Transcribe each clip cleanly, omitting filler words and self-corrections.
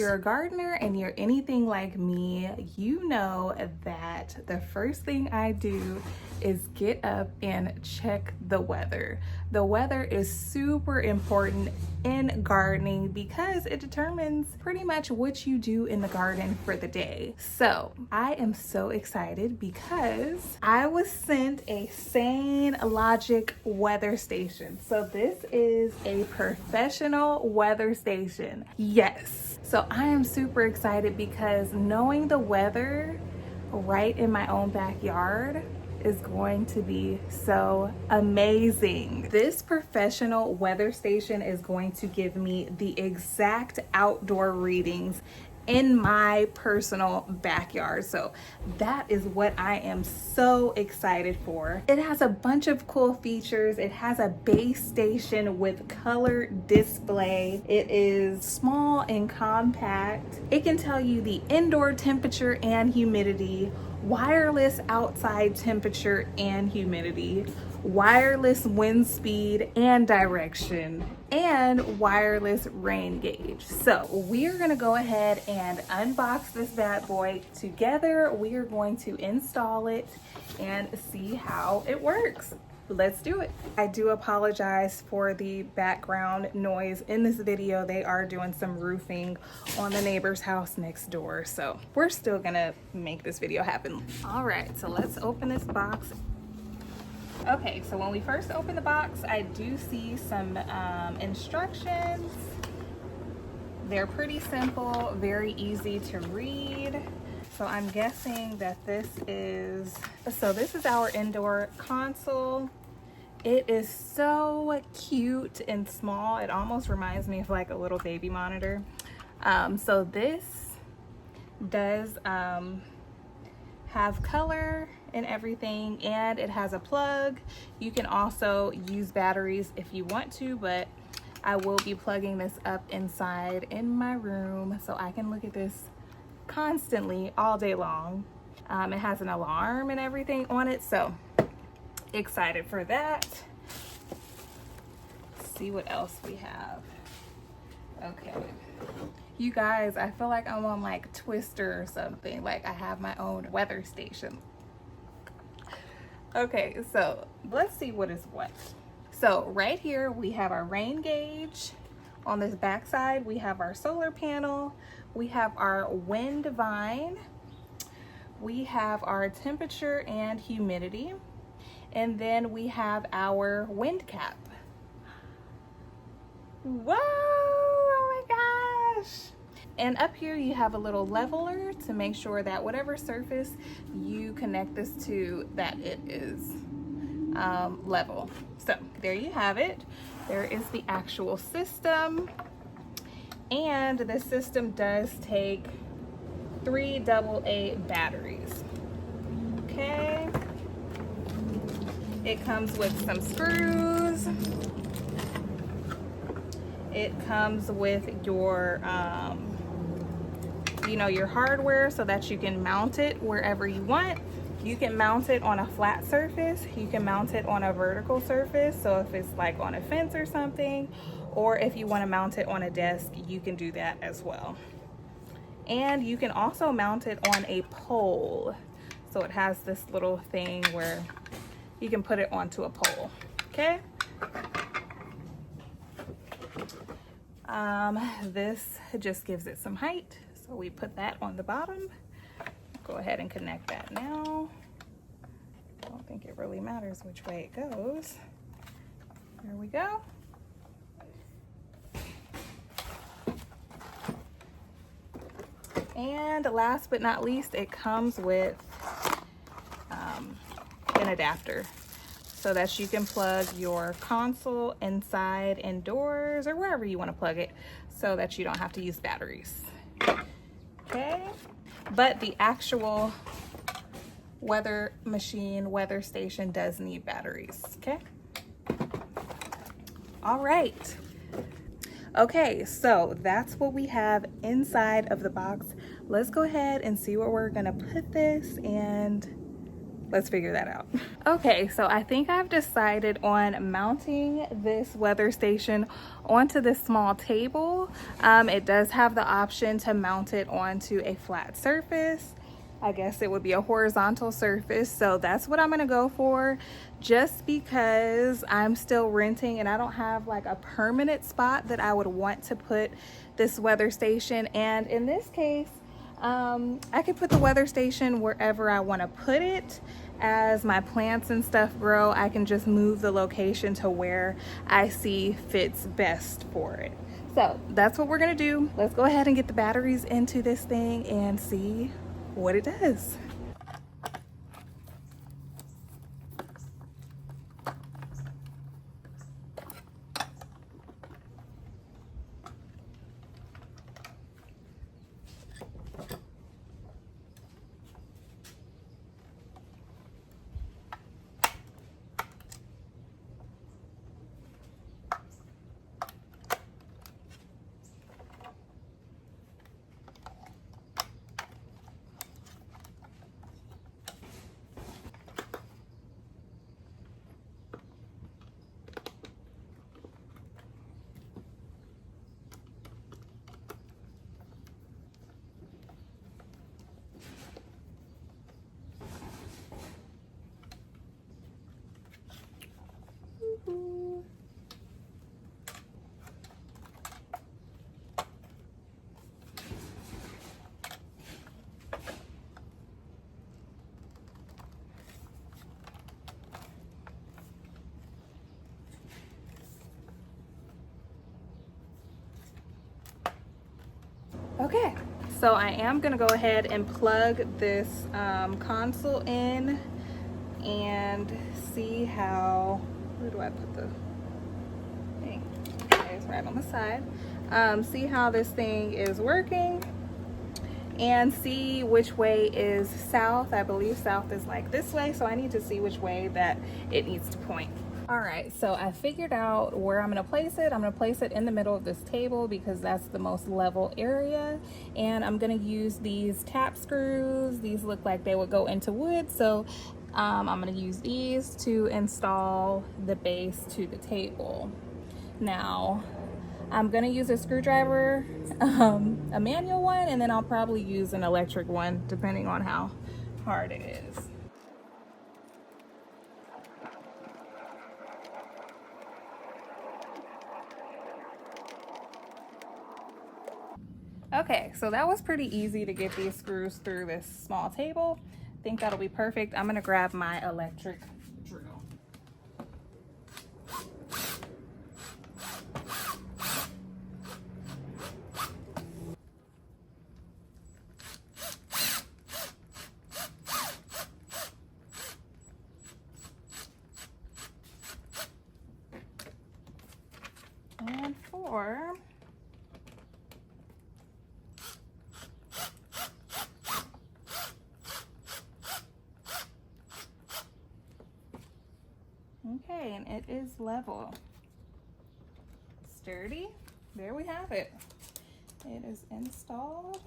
you're a gardener and you're anything like me, you know that the first thing I do is get up and check the weather. The weather is super important in gardening because it determines pretty much what you do in the garden for the day. So I am so excited because I was sent a Sainlogic Weather Station. So this is a professional weather station. Yes. So I am super excited because knowing the weather right in my own backyard is going to be so amazing. This professional weather station is going to give me the exact outdoor readings in my personal backyard. So that is what I am so excited for. It has a bunch of cool features. It has a base station with color display. It is small and compact. It can tell you the indoor temperature and humidity, wireless outside temperature and humidity, wireless wind speed and direction, and wireless rain gauge. So we are gonna go ahead and unbox this bad boy together. We are going to install it and see how it works. Let's do it. I do apologize for the background noise in this video. They are doing some roofing on the neighbor's house next door, so we're still gonna make this video happen. All right, so let's open this box. Okay, so when we first open the box, I do see some instructions. They're pretty simple, very easy to read. So I'm guessing that this is our indoor console. It is so cute and small. It almost reminds me of like a little baby monitor. So this does have color and everything, and it has a plug. You can also use batteries if you want to, but I will be plugging this up inside in my room so I can look at this constantly all day long. It has an alarm and everything on it, so excited for that. Let's see what else we have. Okay, you guys, I feel like I'm on like Twister or something, like I have my own weather station. Okay, so let's see what is what. So right here we have our rain gauge. On this back side we have our solar panel, we have our wind vine, we have our temperature and humidity, and then we have our wind cap. Whoa, oh my gosh. And up here you have a little leveler to make sure that whatever surface you connect this to, that it is level. So there you have it. There is the actual system, and the system does take 3 AA batteries. Okay, it comes with some screws. It comes with your your hardware so that you can mount it wherever you want. You can mount it on a flat surface, you can mount it on a vertical surface, so if it's like on a fence or something, or if you want to mount it on a desk, you can do that as well. And you can also mount it on a pole, so it has this little thing where you can put it onto a pole. Okay, this just gives it some height, so we put that on the bottom. Go ahead and connect that now. I don't think it really matters which way it goes. There we go. And last but not least, it comes with an adapter so that you can plug your console inside, indoors, or wherever you want to plug it, so that you don't have to use batteries. Okay, but the actual weather station does need batteries. Okay, all right. Okay, so that's what we have inside of the box. Let's go ahead and see where we're gonna put this and let's figure that out. Okay, so I think I've decided on mounting this weather station onto this small table. It does have the option to mount it onto a flat surface. I guess it would be a horizontal surface, so that's what I'm gonna go for, just because I'm still renting and I don't have like a permanent spot that I would want to put this weather station. And in this case, I could put the weather station wherever I want to put it. As my plants and stuff grow, I can just move the location to where I see fits best for it. So that's what we're gonna do. Let's go ahead and get the batteries into this thing and see what it does. Okay, so I am gonna go ahead and plug this console in and see how, where do I put the thing? Okay, it's right on the side. See how this thing is working and see which way is south. I believe south is like this way, so I need to see which way that it needs to point. All right, so I figured out where I'm gonna place it. I'm gonna place it in the middle of this table because that's the most level area. And I'm gonna use these tap screws. These look like they would go into wood. So I'm gonna use these to install the base to the table. Now, I'm gonna use a screwdriver, a manual one, and then I'll probably use an electric one depending on how hard it is. Okay, so that was pretty easy to get these screws through this small table. I think that'll be perfect. I'm gonna grab my electric drill. And four. Okay, and it is level. Sturdy. There we have it. It is installed.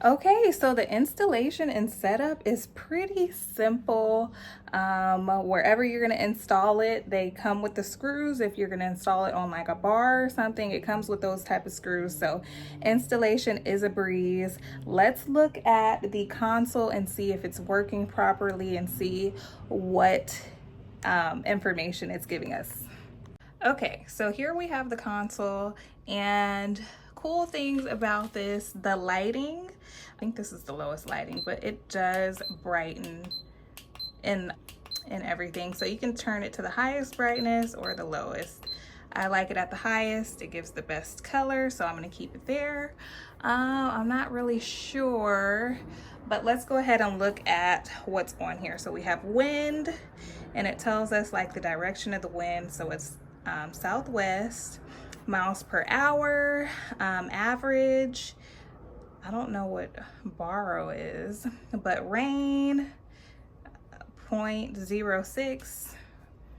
Okay, so the installation and setup is pretty simple. Wherever you're gonna install it, they come with the screws. If you're gonna install it on like a bar or something, it comes with those type of screws. So installation is a breeze. Let's look at the console and see if it's working properly and see what information it's giving us. Okay, so here we have the console, and cool things about this, the lighting. I think this is the lowest lighting, but it does brighten in everything. So you can turn it to the highest brightness or the lowest. I like it at the highest. It gives the best color, so I'm gonna keep it there. I'm not really sure, but let's go ahead and look at what's on here. So we have wind, and it tells us like the direction of the wind. So it's southwest, miles per hour, average. I don't know what baro is, but rain, 0.06.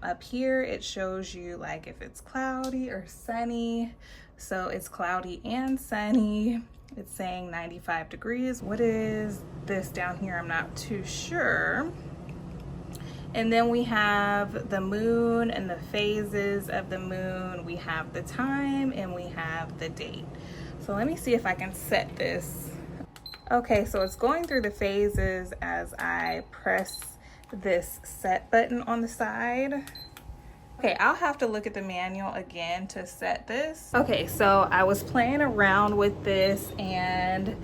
Up here, it shows you like if it's cloudy or sunny. So it's cloudy and sunny. It's saying 95 degrees. What is this down here? I'm not too sure. And then we have the moon and the phases of the moon. We have the time and we have the date. So let me see if I can set this. Okay, so it's going through the phases as I press this set button on the side. Okay, I'll have to look at the manual again to set this. Okay, so I was playing around with this, and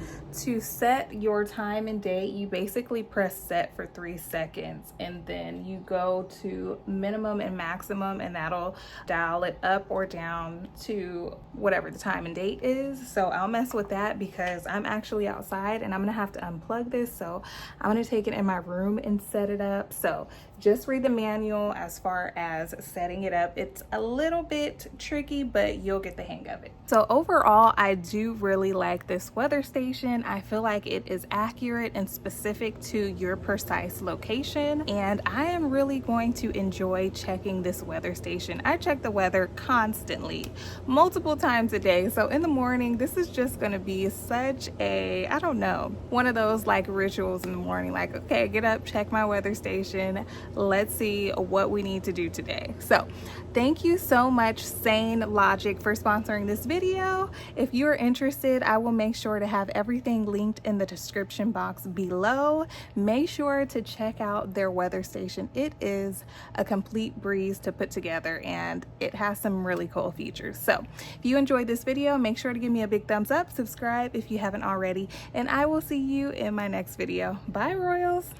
to set your time and date, you basically press set for 3 seconds, and then you go to minimum and maximum, and that'll dial it up or down to whatever the time and date is. So I'll mess with that because I'm actually outside and I'm gonna have to unplug this. So I'm gonna take it in my room and set it up. So just read the manual as far as setting it up. It's a little bit tricky, but you'll get the hang of it. So overall, I do really like this weather station. I feel like it is accurate and specific to your precise location, and I am really going to enjoy checking this weather station. I check the weather constantly, multiple times a day. So in the morning, this is just gonna be such a, I don't know, one of those like rituals in the morning, like, okay, get up, check my weather station. Let's see what we need to do today. So thank you so much, Sainlogic, for sponsoring this video. If you're interested, I will make sure to have everything linked in the description box below. Make sure to check out their weather station. It is a complete breeze to put together, and it has some really cool features. So if you enjoyed this video, make sure to give me a big thumbs up, subscribe if you haven't already, and I will see you in my next video. Bye, Royals.